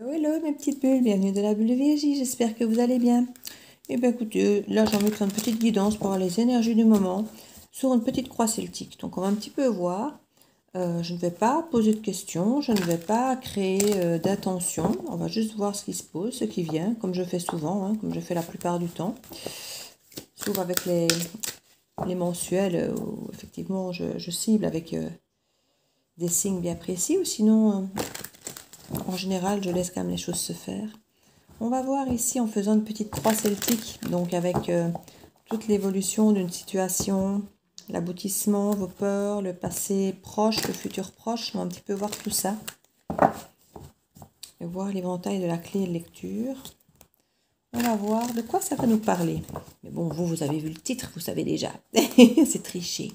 Hello mes petites bulles, bienvenue dans la bulle de Vigie, j'espère que vous allez bien. Et bien écoutez, là j'ai envie de faire une petite guidance pour les énergies du moment sur une petite croix celtique. Donc on va un petit peu voir, je ne vais pas poser de questions, je ne vais pas créer d'attention, on va juste voir ce qui se pose, ce qui vient, comme je fais souvent, hein, comme je fais la plupart du temps. Sauf avec les mensuels où effectivement je cible avec des signes bien précis, ou sinon... En général, je laisse quand même les choses se faire. On va voir ici en faisant une petite croix celtique, donc avec toute l'évolution d'une situation, l'aboutissement, vos peurs, le passé proche, le futur proche. On va un petit peu voir tout ça. Et voir l'éventail de la clé de lecture. On va voir de quoi ça va nous parler. Mais bon, vous avez vu le titre, vous savez déjà. C'est triché.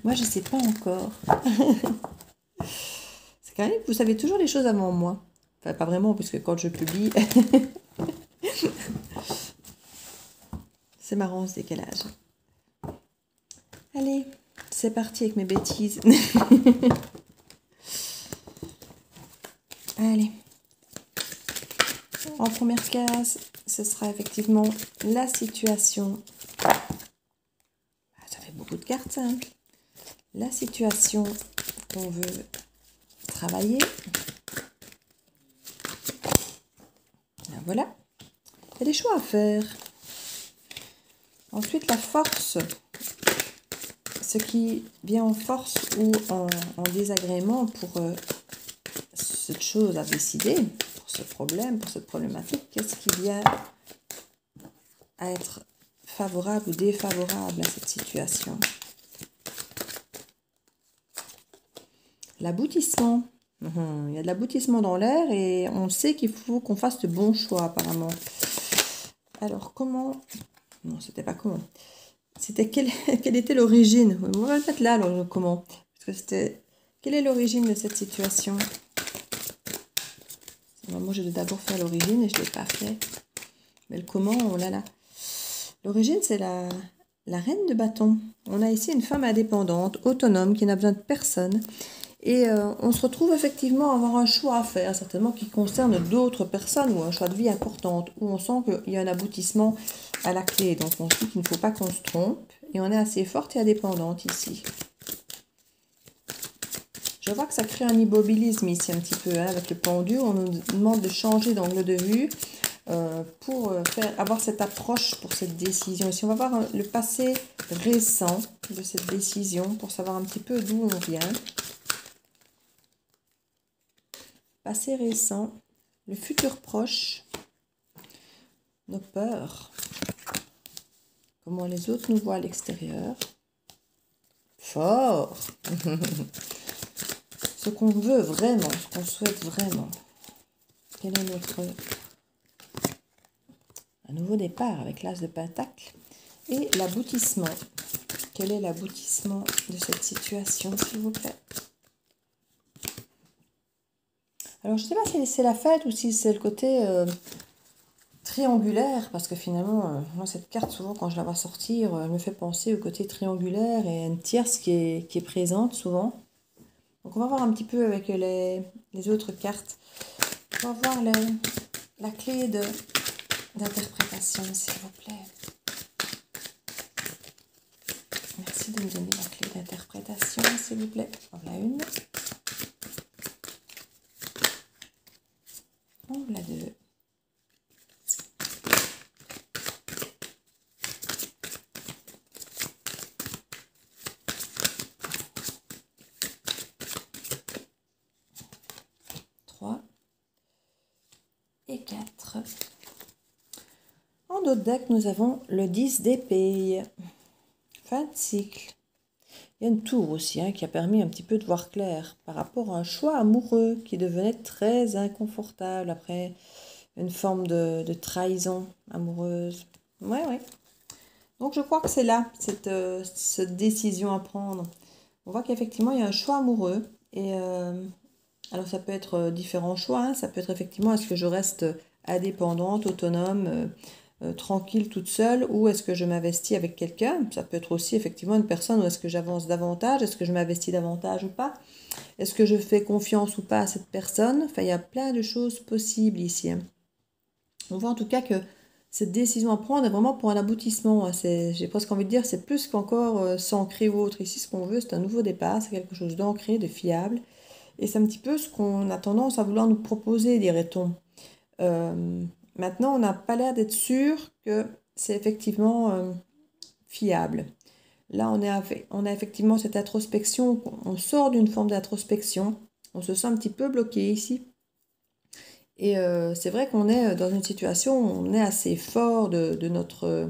Moi, je ne sais pas encore. C'est quand même, vous savez toujours les choses avant moi. Enfin, pas vraiment, puisque quand je publie, c'est marrant ce décalage. Allez, c'est parti avec mes bêtises. Allez. En première case, ce sera effectivement la situation. Ça fait beaucoup de cartes simples. La situation qu'on veut travailler. Voilà. Il y a des choix à faire. Ensuite, la force. Ce qui vient en force ou en désagrément pour cette chose à décider, pour ce problème, pour cette problématique. Qu'est-ce qui vient à être favorable ou défavorable à cette situation? L'aboutissement. Il y a de l'aboutissement dans l'air et on sait qu'il faut qu'on fasse de bons choix apparemment. Alors comment... Non, c'était pas comment. C'était quelle était l'origine? On va le mettre là, alors, comment? Parce que c'était... Quelle est l'origine de cette situation? Moi, je vais d'abord faire l'origine et je ne l'ai pas fait. Mais le comment, on l'a là. L'origine, c'est la reine de bâton. On a ici une femme indépendante, autonome, qui n'a besoin de personne. Et on se retrouve effectivement à avoir un choix à faire, certainement qui concerne d'autres personnes ou un choix de vie importante, où on sent qu'il y a un aboutissement à la clé. Donc on se dit qu'il ne faut pas qu'on se trompe. Et on est assez forte et indépendante ici. Je vois que ça crée un immobilisme ici un petit peu, hein, avec le pendu. On nous demande de changer d'angle de vue pour avoir cette approche pour cette décision. Ici, on va voir le passé récent de cette décision pour savoir un petit peu d'où on vient. Passé récent, le futur proche, nos peurs, comment les autres nous voient à l'extérieur. Fort. Ce qu'on veut vraiment, ce qu'on souhaite vraiment. Quel est notre... Un nouveau départ avec l'as de pentacle. Et l'aboutissement. Quel est l'aboutissement de cette situation, s'il vous plaît? Alors, je ne sais pas si c'est la fête ou si c'est le côté triangulaire, parce que finalement, moi, cette carte, souvent, quand je la vois sortir, elle me fait penser au côté triangulaire et à une tierce qui est présente, souvent. Donc, on va voir un petit peu avec les autres cartes. On va voir la clé d'interprétation, s'il vous plaît. Merci de me donner la clé d'interprétation, s'il vous plaît. Voilà une. Voilà deux. Trois. Et 4. En d'autres deck, nous avons le 10 d'épée. Fin de cycle. Il y a une tour aussi qui a permis un petit peu de voir clair par rapport à un choix amoureux qui devenait très inconfortable après une forme de trahison amoureuse. Ouais. Donc je crois que c'est là, cette décision à prendre. On voit qu'effectivement, il y a un choix amoureux. Et alors ça peut être différents choix. Ça peut être effectivement, est-ce que je reste indépendante, autonome, tranquille toute seule, ou est-ce que je m'investis avec quelqu'un? Ça peut être aussi effectivement une personne où est-ce que j'avance davantage, est-ce que je m'investis davantage ou pas? Est-ce que je fais confiance ou pas à cette personne? Enfin, il y a plein de choses possibles ici, hein. On voit en tout cas que cette décision à prendre est vraiment pour un aboutissement, hein. J'ai presque envie de dire, c'est plus qu'encore s'ancrer ou autre. Ici, ce qu'on veut, c'est un nouveau départ, c'est quelque chose d'ancré, de fiable. Et c'est un petit peu ce qu'on a tendance à vouloir nous proposer, dirait-on. Euh, Maintenant, on n'a pas l'air d'être sûr que c'est effectivement fiable. Là, on a effectivement cette introspection, on sort d'une forme d'introspection, on se sent un petit peu bloqué ici. Et c'est vrai qu'on est dans une situation où on est assez fort de notre,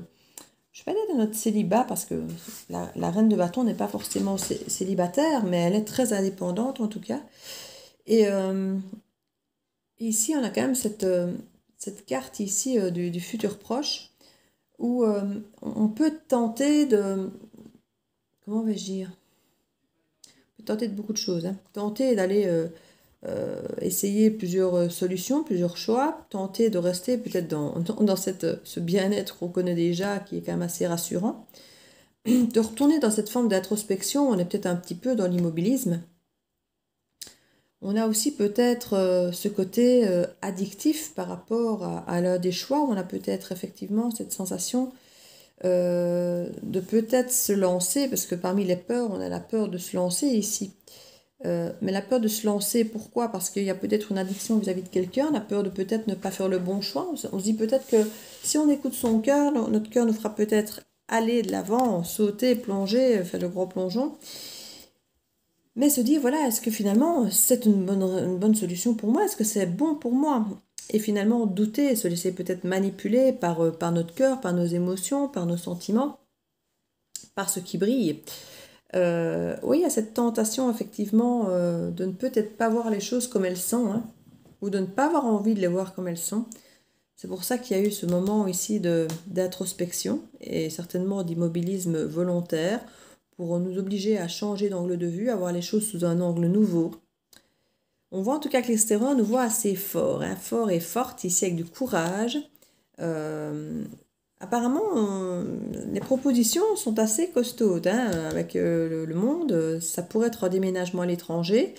je vais pas dire de notre célibat, parce que la reine de bâton n'est pas forcément célibataire, mais elle est très indépendante en tout cas. Et ici, on a quand même cette carte ici du futur proche, où on peut tenter de, comment vais-je dire? On peut tenter de beaucoup de choses, hein. Tenter d'aller essayer plusieurs solutions, plusieurs choix, tenter de rester peut-être dans ce bien-être qu'on connaît déjà, qui est quand même assez rassurant, de retourner dans cette forme d'introspection. On est peut-être un petit peu dans l'immobilisme. On a aussi peut-être ce côté addictif par rapport à l'un des choix, où on a peut-être effectivement cette sensation de peut-être se lancer, parce que parmi les peurs, on a la peur de se lancer ici. Mais la peur de se lancer, pourquoi? Parce qu'il y a peut-être une addiction vis-à-vis de quelqu'un, la peur de peut-être ne pas faire le bon choix. On se dit peut-être que si on écoute son cœur, notre cœur nous fera peut-être aller de l'avant, sauter, plonger, faire le gros plongeon. Mais se dire, voilà, est-ce que finalement c'est une bonne solution pour moi? Est-ce que c'est bon pour moi? Et finalement douter, se laisser peut-être manipuler par notre cœur, par nos émotions, par nos sentiments, par ce qui brille. Oui, il y a cette tentation effectivement de ne peut-être pas voir les choses comme elles sont, hein, ou de ne pas avoir envie de les voir comme elles sont. C'est pour ça qu'il y a eu ce moment ici d'introspection et certainement d'immobilisme volontaire pour nous obliger à changer d'angle de vue, à voir les choses sous un angle nouveau. On voit en tout cas que l'extérieur nous voit assez fort, hein, fort et forte ici avec du courage. Apparemment, les propositions sont assez costaudes, hein, avec le monde. Ça pourrait être un déménagement à l'étranger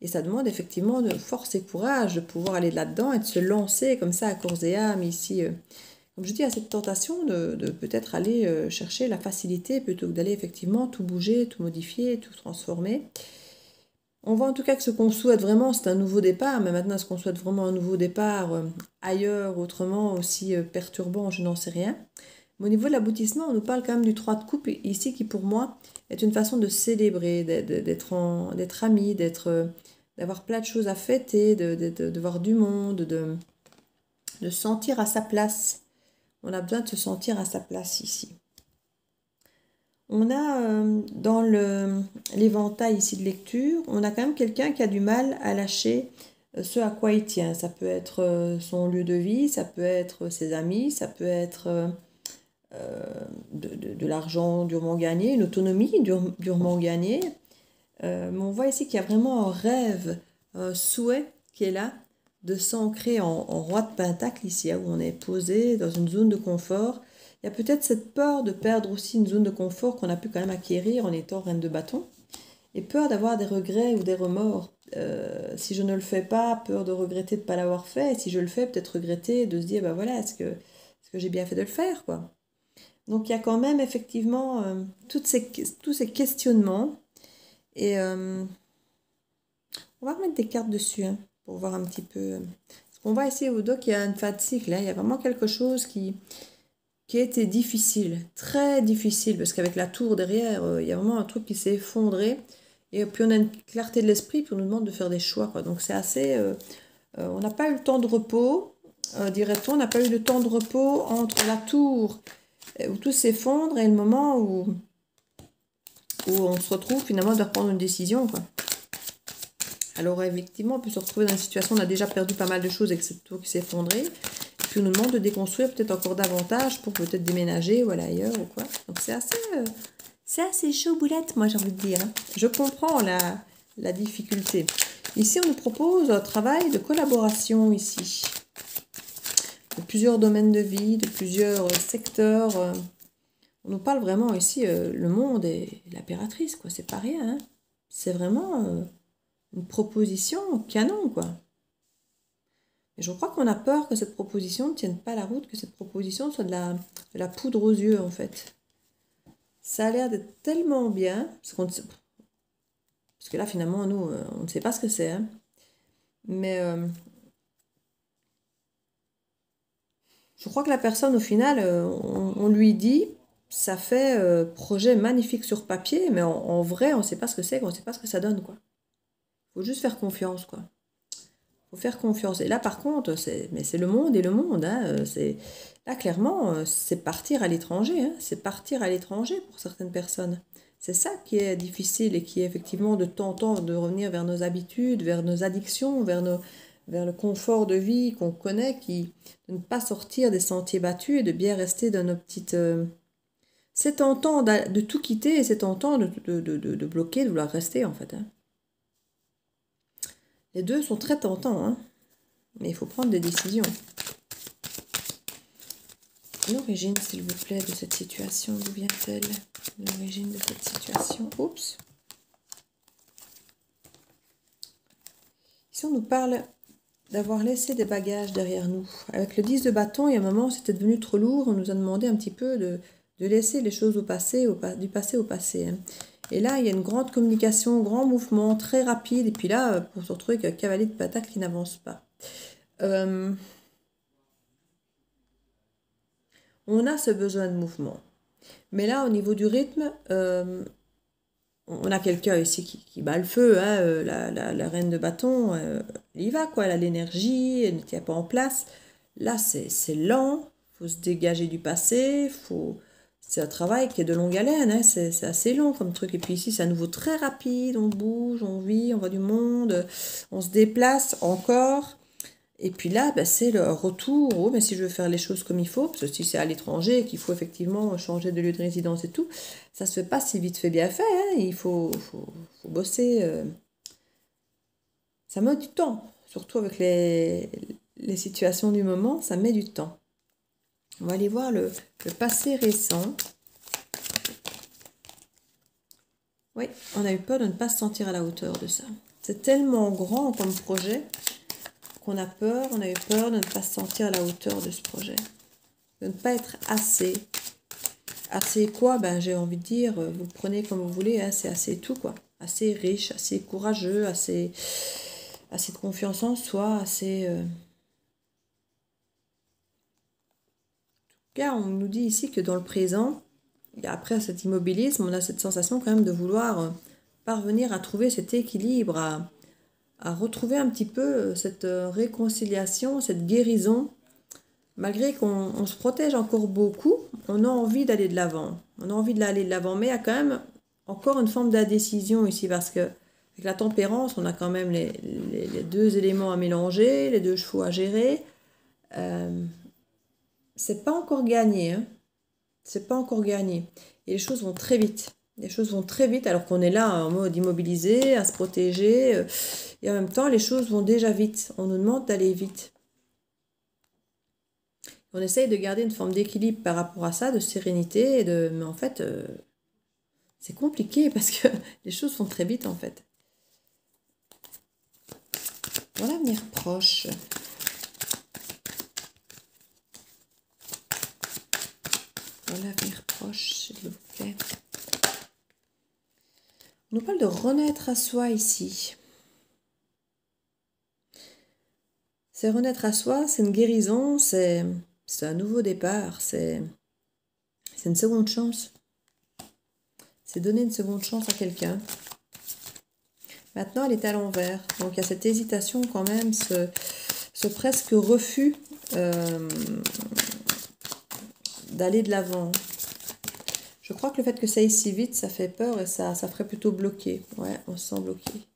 et ça demande effectivement de force et courage de pouvoir aller là-dedans et de se lancer comme ça à corps et âme ici. Comme je dis, à cette tentation de peut-être aller chercher la facilité plutôt que d'aller effectivement tout bouger, tout modifier, tout transformer. On voit en tout cas que ce qu'on souhaite vraiment, c'est un nouveau départ, mais maintenant, est-ce qu'on souhaite vraiment un nouveau départ ailleurs, autrement, aussi perturbant, je n'en sais rien. Mais au niveau de l'aboutissement, on nous parle quand même du 3 de coupe ici, qui pour moi est une façon de célébrer, d'être amis, d'avoir plein de choses à fêter, de voir du monde, de se sentir à sa place. On a besoin de se sentir à sa place ici. On a dans l'éventail ici de lecture, on a quand même quelqu'un qui a du mal à lâcher ce à quoi il tient. Ça peut être son lieu de vie, ça peut être ses amis, ça peut être de l'argent durement gagné, une autonomie durement gagnée. Mais on voit ici qu'il y a vraiment un rêve, un souhait qui est là, de s'ancrer en roi de pentacle ici, hein, où on est posé dans une zone de confort. Il y a peut-être cette peur de perdre aussi une zone de confort qu'on a pu quand même acquérir en étant reine de bâton. Et peur d'avoir des regrets ou des remords. Si je ne le fais pas, peur de regretter de ne pas l'avoir fait. Et si je le fais, peut-être regretter de se dire, bah voilà, est-ce que j'ai bien fait de le faire, quoi. Donc il y a quand même effectivement tous ces questionnements. Et on va remettre des cartes dessus, hein, pour voir un petit peu. Parce qu'on voit ici au dos qu'il y a une fin de cycle, hein. Il y a vraiment quelque chose qui a été difficile, très difficile, parce qu'avec la tour derrière, il y a vraiment un truc qui s'est effondré. Et puis on a une clarté de l'esprit, puis on nous demande de faire des choix, quoi. Donc c'est assez... on n'a pas eu le temps de repos, dirait-on, on n'a pas eu le temps de repos entre la tour où tout s'effondre et le moment où on se retrouve finalement de reprendre une décision, quoi. Alors effectivement, on peut se retrouver dans une situation où on a déjà perdu pas mal de choses avec cette tour qui s'est effondrée. Puis on nous demande de déconstruire peut-être encore davantage pour peut-être déménager ou aller ailleurs ou quoi. Donc c'est assez chaud boulette, moi j'ai envie de dire, hein. Je comprends la difficulté. Ici, on nous propose un travail de collaboration ici. De plusieurs domaines de vie, de plusieurs secteurs. On nous parle vraiment ici, le monde et l'impératrice, quoi. C'est pas rien, hein. C'est vraiment une proposition canon, quoi. Et je crois qu'on a peur que cette proposition ne tienne pas la route, que cette proposition soit de la poudre aux yeux, en fait. Ça a l'air d'être tellement bien, parce que là, finalement, nous, on ne sait pas ce que c'est, hein. Mais je crois que la personne, au final, on lui dit, ça fait projet magnifique sur papier, mais en vrai, on ne sait pas ce que c'est, on ne sait pas ce que ça donne, quoi. Il faut juste faire confiance, quoi. Faut faire confiance. Et là, par contre, c'est le monde et le monde, hein. Là, clairement, c'est partir à l'étranger, hein. C'est partir à l'étranger pour certaines personnes. C'est ça qui est difficile et qui est effectivement de temps en temps de revenir vers nos habitudes, vers nos addictions, vers le confort de vie qu'on connaît, de ne pas sortir des sentiers battus et de bien rester dans nos petites... C'est tentant de tout quitter et c'est tentant de bloquer, de vouloir rester, en fait, hein. Les deux sont très tentants, hein, mais il faut prendre des décisions. L'origine, s'il vous plaît, de cette situation, d'où vient-elle? L'origine de cette situation. Oups. Ici, on nous parle d'avoir laissé des bagages derrière nous. Avec le 10 de bâton, il y a un moment, c'était devenu trop lourd. On nous a demandé un petit peu de laisser les choses au passé, du passé au passé, hein. Et là, il y a une grande communication, grand mouvement, très rapide. Et puis là, pour se retrouver avec un cavalier de patates qui n'avance pas. On a ce besoin de mouvement. Mais là, au niveau du rythme, on a quelqu'un ici qui bat le feu, hein, la reine de bâton, elle y va, quoi. Elle a l'énergie, elle ne tient pas en place. Là, c'est lent, il faut se dégager du passé, c'est un travail qui est de longue haleine, hein, c'est assez long comme truc. Et puis ici, c'est à nouveau très rapide, on bouge, on vit, on voit du monde, on se déplace encore. Et puis là, ben, c'est le retour, oh, mais si je veux faire les choses comme il faut, parce que si c'est à l'étranger, qu'il faut effectivement changer de lieu de résidence et tout, ça se fait pas si vite fait bien fait, hein. Il faut bosser. Ça met du temps, surtout avec les situations du moment, ça met du temps. On va aller voir le passé récent. Oui, on a eu peur de ne pas se sentir à la hauteur de ça. C'est tellement grand comme projet qu'on a peur, on a eu peur de ne pas se sentir à la hauteur de ce projet. De ne pas être assez. Assez quoi? Ben, j'ai envie de dire, vous le prenez comme vous voulez, hein, c'est assez tout, quoi. Assez riche, assez courageux, assez de confiance en soi, assez... En tout cas, on nous dit ici que dans le présent, et après cet immobilisme, on a cette sensation quand même de vouloir parvenir à trouver cet équilibre, à retrouver un petit peu cette réconciliation, cette guérison. Malgré qu'on se protège encore beaucoup, on a envie d'aller de l'avant. On a envie d'aller de l'avant, mais il y a quand même encore une forme d'indécision ici, parce que avec la tempérance, on a quand même les deux éléments à mélanger, les deux chevaux à gérer. C'est pas encore gagné, hein. C'est pas encore gagné. Et les choses vont très vite. Les choses vont très vite alors qu'on est là en mode immobilisé, à se protéger. Et en même temps, les choses vont déjà vite. On nous demande d'aller vite. On essaye de garder une forme d'équilibre par rapport à ça, de sérénité. Mais en fait, c'est compliqué parce que les choses vont très vite en fait. Dans l'avenir proche. Dans l'avenir proche, s'il vous plaît. On nous parle de renaître à soi ici. C'est renaître à soi, c'est une guérison, c'est un nouveau départ, c'est une seconde chance. C'est donner une seconde chance à quelqu'un. Maintenant, elle est à l'envers. Donc, il y a cette hésitation quand même, ce presque refus d'aller de l'avant. Je crois que le fait que ça aille si vite, ça fait peur et ça ferait plutôt bloquer. Ouais, on se sent bloqué.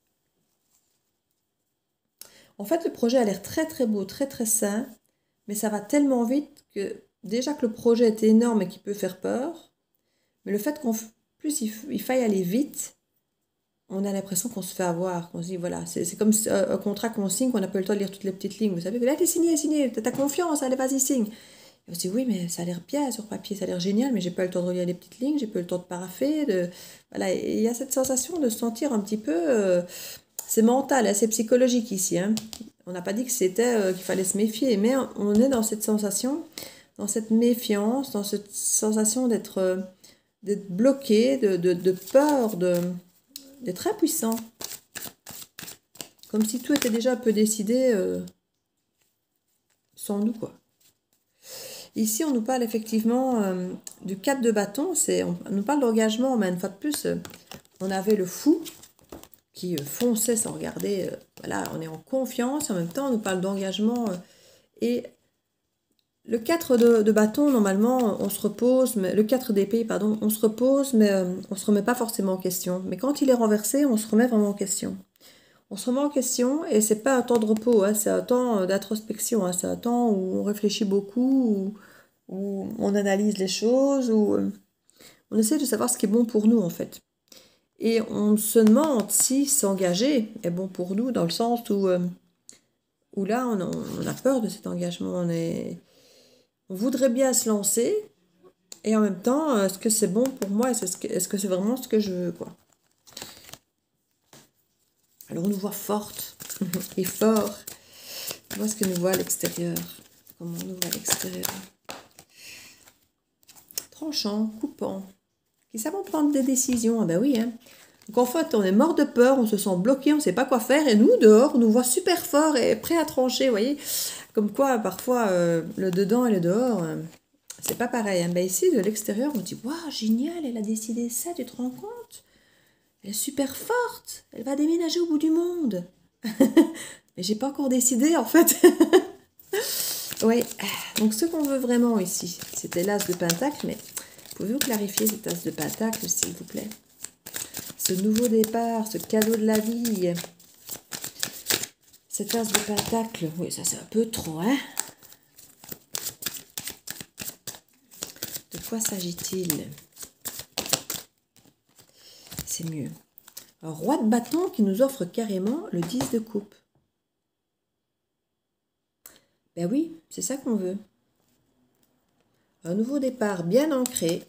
En fait, le projet a l'air très très beau, très très sain, mais ça va tellement vite que déjà que le projet est énorme et qu'il peut faire peur, mais le fait qu'en plus il faille aller vite, on a l'impression qu'on se fait avoir, qu'on se dit voilà, c'est comme un contrat qu'on signe, qu'on n'a pas le temps de lire toutes les petites lignes. Vous savez, là t'es signé, t'as confiance, allez vas-y signe. Et on se dit oui, mais ça a l'air bien sur papier, ça a l'air génial, mais j'ai pas le temps de relire les petites lignes, j'ai pas le temps de paraffer, voilà, et il y a cette sensation de se sentir un petit peu c'est mental, hein, c'est psychologique ici. Hein. On n'a pas dit que c'était qu'il fallait se méfier, mais on est dans cette sensation, dans cette méfiance, dans cette sensation d'être bloqué, de peur, d'être impuissant. Comme si tout était déjà un peu décidé sans nous, quoi. Ici, on nous parle effectivement du 4 de bâton. On nous parle d'engagement, mais une fois de plus, on avait le fou qui fonçait sans regarder. Voilà, on est en confiance. En même temps, on nous parle d'engagement. Et le 4 de bâton, normalement, on se repose. Mais, le 4 d'épée, pardon, on se repose, mais on ne se remet pas forcément en question. Mais quand il est renversé, on se remet vraiment en question. On se remet en question et c'est pas un temps de repos, hein, c'est un temps d'introspection, hein, c'est un temps où on réfléchit beaucoup, où on analyse les choses, où on essaie de savoir ce qui est bon pour nous en fait. Et on se demande si s'engager est bon pour nous dans le sens où là on a peur de cet engagement, on voudrait bien se lancer et en même temps est-ce que c'est bon pour moi, est-ce que c'est vraiment ce que je veux quoi. Alors on nous voit forte et fort. Voilà ce que nous voit à l'extérieur. Comment on nous voit à l'extérieur. Tranchant, coupant. Qui savent prendre des décisions. Ah ben oui. Hein. Donc en fait, on est mort de peur, on se sent bloqué, on ne sait pas quoi faire. Et nous, dehors, on nous voit super fort et prêt à trancher. Vous voyez. Comme quoi, parfois, le dedans et le dehors, c'est pas pareil. Hein. Ben ici, de l'extérieur, on dit, waouh, génial, elle a décidé ça, tu te rends compte? Elle est super forte, elle va déménager au bout du monde. Mais j'ai pas encore décidé en fait. Oui, donc ce qu'on veut vraiment ici, c'était l'as de pentacle, mais pouvez-vous clarifier cet as de pentacle s'il vous plaît? Ce nouveau départ, ce cadeau de la vie, cet as de pentacle, oui ça c'est un peu trop, hein? De quoi s'agit-il? C'est mieux. Un roi de bâton qui nous offre carrément le 10 de coupe. Ben oui, c'est ça qu'on veut. Un nouveau départ bien ancré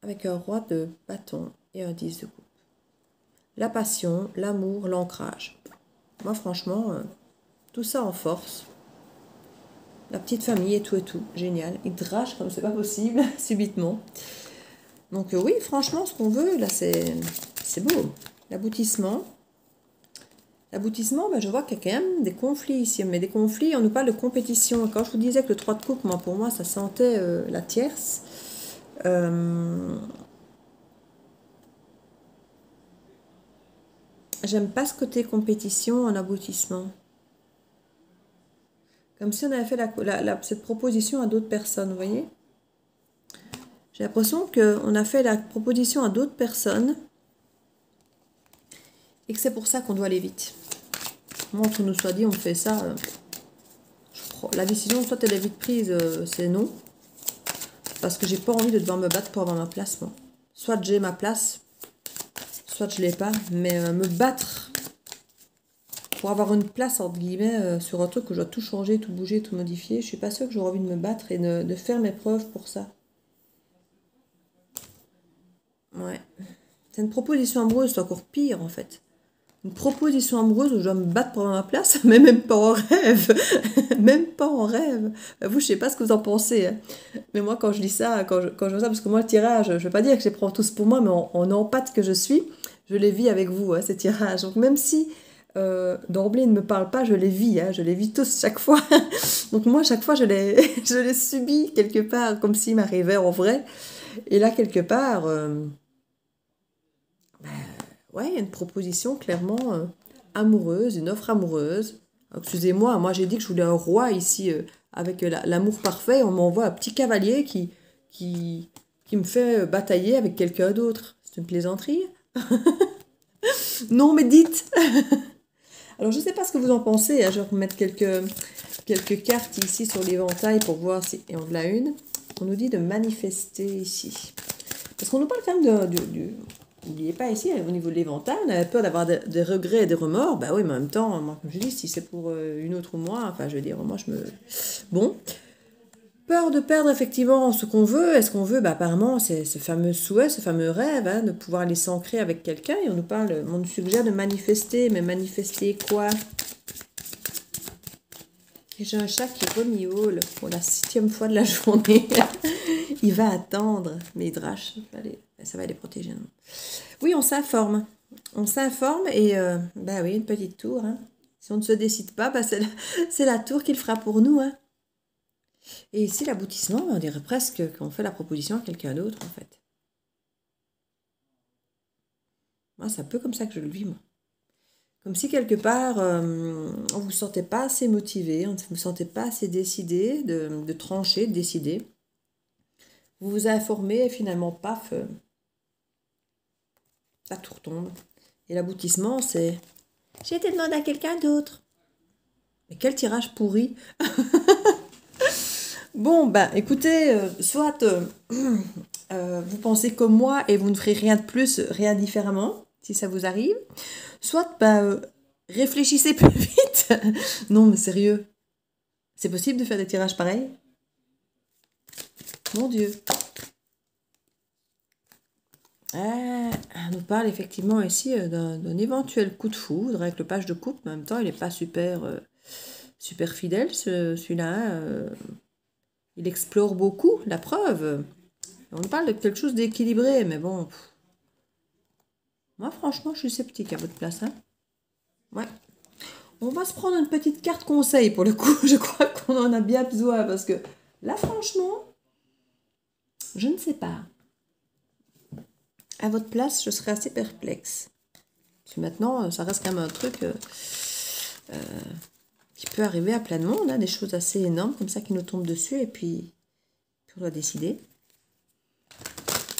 avec un roi de bâton et un 10 de coupe. La passion, l'amour, l'ancrage. Moi franchement, tout ça en force. La petite famille et tout, génial. Il drache comme c'est pas possible, subitement. Donc oui, franchement, ce qu'on veut, là, c'est beau. L'aboutissement. L'aboutissement, ben, je vois qu'il y a quand même des conflits ici. Mais des conflits, on nous parle de compétition. Quand je vous disais que le 3 de coupe, moi, pour moi, ça sentait la tierce. J'aime pas ce côté compétition en aboutissement. Comme si on avait fait cette proposition à d'autres personnes, vous voyez? J'ai l'impression qu'on a fait la proposition à d'autres personnes et que c'est pour ça qu'on doit aller vite. Moi, entre nous soit dit, on fait ça. La décision, soit elle est vite prise, c'est non. Parce que j'ai pas envie de devoir me battre pour avoir ma place, moi. Soit j'ai ma place, soit je l'ai pas. Mais me battre pour avoir une place, entre guillemets, sur un truc où je dois tout changer, tout bouger, tout modifier, je suis pas sûre que j'aurais envie de me battre et de faire mes preuves pour ça. Ouais. C'est une proposition amoureuse, c'est encore pire en fait. Une proposition amoureuse où je dois me battre pour ma place, mais même pas en rêve. Même pas en rêve. Vous, je sais pas ce que vous en pensez. Hein. Mais moi, quand je lis ça, quand je vois ça, parce que moi, le tirage, je veux pas dire que je les prends tous pour moi, mais en empathie que je suis, je les vis avec vous, hein, ces tirages. Donc même si d'emblée ne me parle pas, je les vis. Hein, je les vis tous chaque fois. Donc moi, chaque fois, je les subis quelque part, comme s'ils m'arrivaient en vrai. Et là, quelque part... ouais, il y a une proposition clairement amoureuse, une offre amoureuse. Excusez-moi, moi j'ai dit que je voulais un roi ici avec l'amour parfait. On m'envoie un petit cavalier qui me fait batailler avec quelqu'un d'autre. C'est une plaisanterie? Non, mais dites. Alors je ne sais pas ce que vous en pensez. Hein. Je vais remettre quelques cartes ici sur l'éventail pour voir si... Et on en a une. On nous dit de manifester ici. Parce qu'on nous parle quand même N'oubliez pas ici, au niveau de l'éventail, on avait peur d'avoir des regrets et des remords. Bah oui, mais en même temps, moi, comme je dis, si c'est pour une autre moi, enfin, je veux dire, moi, Bon. Peur de perdre effectivement ce qu'on veut. Est-ce qu'on veut, apparemment, c'est ce fameux souhait, ce fameux rêve, hein, de pouvoir aller s'ancrer avec quelqu'un. Et on nous suggère de manifester. Mais manifester quoi? Et j'ai un chat qui remiaule pour la 6e fois de la journée. Il va attendre, mais il drache. Ça va les protéger. Non? Oui, on s'informe. On s'informe et, oui, une petite tour. Hein. Si on ne se décide pas, c'est la tour qui le fera pour nous. Hein. Et ici, l'aboutissement, on dirait presque qu'on fait la proposition à quelqu'un d'autre, en fait. Moi, c'est un peu comme ça que je le vis, moi. Comme si, quelque part, on ne vous sentait pas assez motivé, on ne vous sentait pas assez décidé de trancher, de décider. Vous vous informez et finalement, paf, la tour tombe. Et l'aboutissement, c'est « J'ai été demandé à quelqu'un d'autre ». Mais quel tirage pourri. Bon, écoutez, soit vous pensez comme moi et vous ne ferez rien de plus, rien différemment, si ça vous arrive. Soit, réfléchissez plus vite. Non, mais sérieux. C'est possible de faire des tirages pareils? Mon Dieu. On nous parle effectivement ici d'un éventuel coup de foudre avec le page de coupe. Mais en même temps, il n'est pas super fidèle, celui-là. Il explore beaucoup, la preuve. On nous parle de quelque chose d'équilibré, mais bon. Moi, franchement, je suis sceptique à votre place. Hein. Ouais. On va se prendre une petite carte conseil pour le coup. Je crois qu'on en a bien besoin parce que là, franchement, je ne sais pas. À votre place, je serais assez perplexe. Puis maintenant, ça reste quand même un truc qui peut arriver à plein de monde. Hein, des choses assez énormes comme ça qui nous tombent dessus et puis on doit décider.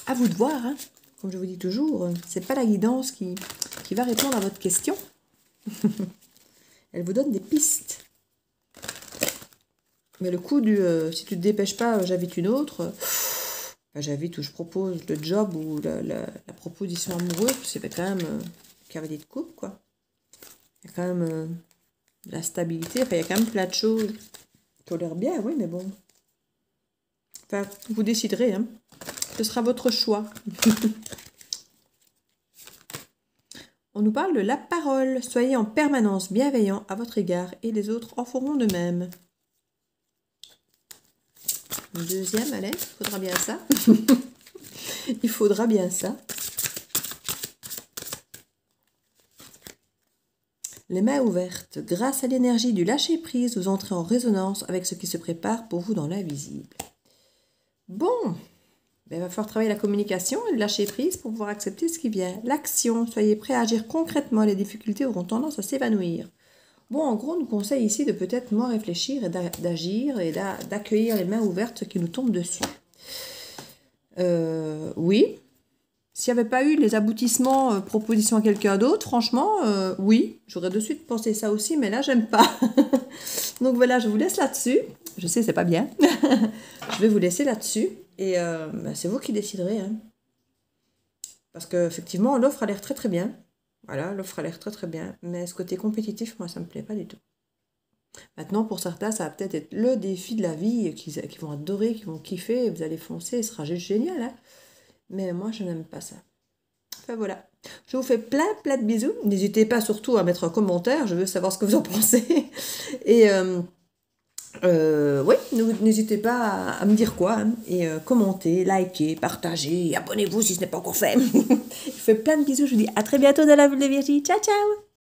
À vous de voir. Hein. Comme je vous dis toujours, c'est pas la guidance qui va répondre à votre question. Elle vous donne des pistes. Mais le coup du si tu te dépêches pas, j'invite une autre. J'invite ou je propose le job ou la proposition amoureuse. C'est quand même cavalier de coupe, quoi. Il y a quand même de la stabilité. Enfin, il y a quand même plein de choses qui ont l'air bien, oui, mais bon. Enfin, vous déciderez, hein. Ce sera votre choix. On nous parle de la parole. Soyez en permanence bienveillant à votre égard et les autres en feront de même. Une deuxième, allez, il faudra bien ça. Il faudra bien ça. Les mains ouvertes. Grâce à l'énergie du lâcher-prise, vous entrez en résonance avec ce qui se prépare pour vous dans l'invisible. Bon. Il va falloir travailler la communication et le lâcher-prise pour pouvoir accepter ce qui vient. L'action, soyez prêts à agir concrètement. Les difficultés auront tendance à s'évanouir. Bon, en gros, on nous conseille ici de peut-être moins réfléchir et d'agir et d'accueillir les mains ouvertes qui nous tombent dessus. Oui. S'il n'y avait pas eu les aboutissements, propositions à quelqu'un d'autre, franchement, oui. J'aurais de suite pensé ça aussi, mais là, j'aime pas. Donc voilà, je vous laisse là-dessus. Je sais, c'est pas bien. Je vais vous laisser là-dessus. Et c'est vous qui déciderez. Hein. Parce qu'effectivement, l'offre a l'air très très bien. Voilà, l'offre a l'air très très bien. Mais ce côté compétitif, moi, ça ne me plaît pas du tout. Maintenant, pour certains, ça va peut-être être le défi de la vie, qui vont adorer, qui vont kiffer. Vous allez foncer, ce sera juste génial. Hein. Mais moi, je n'aime pas ça. Enfin, voilà. Je vous fais plein de bisous. N'hésitez pas surtout à mettre un commentaire. Je veux savoir ce que vous en pensez. Et... oui, n'hésitez pas à me dire quoi, hein, et commentez, likez, partagez, abonnez-vous si ce n'est pas encore fait. Je vous fais plein de bisous, je vous dis à très bientôt dans la bulle de Virginie, ciao ciao.